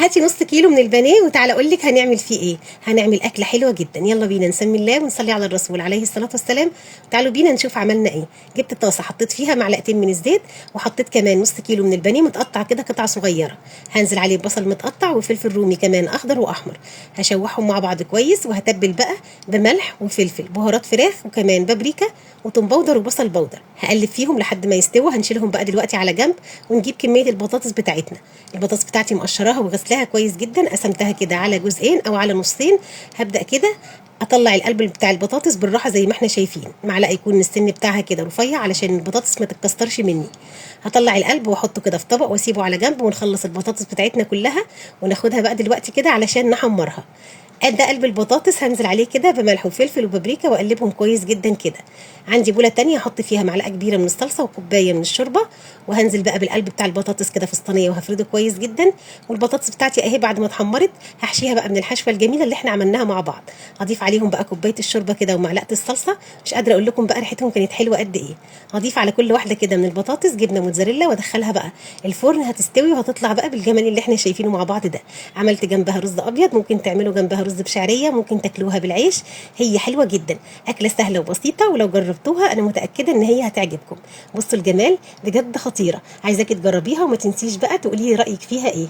هاتي نص كيلو من البانيه وتعالى اقول لك هنعمل فيه ايه. هنعمل اكله حلوه جدا. يلا بينا نسمي الله ونصلي على الرسول عليه الصلاه والسلام. تعالوا بينا نشوف عملنا ايه. جبت طاسه، حطيت فيها معلقتين من الزيت، وحطيت كمان نص كيلو من البانيه متقطع كده قطع صغيره. هنزل عليه ببصل متقطع وفلفل رومي كمان اخضر واحمر. هشوحهم مع بعض كويس، وهتبل بقى بملح وفلفل، بهارات فراخ، وكمان بابريكا وتوم باودر وبصل باودر. هقلب فيهم لحد ما يستووا. هنشيلهم بقى دلوقتي على جنب، ونجيب كميه البطاطس بتاعتنا. البطاطس بتاعتي مقشراها وغسلاها كويس جدا، قسمتها كده على جزئين او على نصين. هبدا كده اطلع القلب بتاع البطاطس بالراحه زي ما احنا شايفين، معلقه يكون السن بتاعها كده رفيع علشان البطاطس ما تتكسرش مني. هطلع القلب واحطه كده في طبق واسيبه على جنب، ونخلص البطاطس بتاعتنا كلها وناخدها بقى دلوقتي كده علشان نحمرها. ده قلب البطاطس، هنزل عليه كده بملح وفلفل وبابريكا واقلبهم كويس جدا كده. عندي بوله تانية احط فيها معلقه كبيره من الصلصه وكوبايه من الشوربه. وهنزل بقى بالقلب بتاع البطاطس كده في الصينيه وهفرده كويس جدا. والبطاطس بتاعتي اهي بعد ما اتحمرت هحشيها بقى من الحشوه الجميله اللي احنا عملناها مع بعض. هضيف عليهم بقى كوبايه الشوربه كده ومعلقه الصلصه. مش قادره اقول لكم بقى ريحتهم كانت حلوه قد ايه. هضيف على كل واحده كده من البطاطس جبنه موتزاريلا وادخلها بقى الفرن. هتستوي وهتطلع بقى بالجمال اللي احنا شايفينه مع بعض ده. عملت جنبها رز ابيض، ممكن تعملوا جنبها رز بشعريه، ممكن تاكلوها بالعيش. هي حلوه جدا، اكله سهله وبسيطه، ولو جربتوها انا متاكده ان هي هتعجبكم. بصوا الجمال، بجد خطيره. عايزاكي تجربيها وما تنسيش بقى تقولي لي رايك فيها ايه.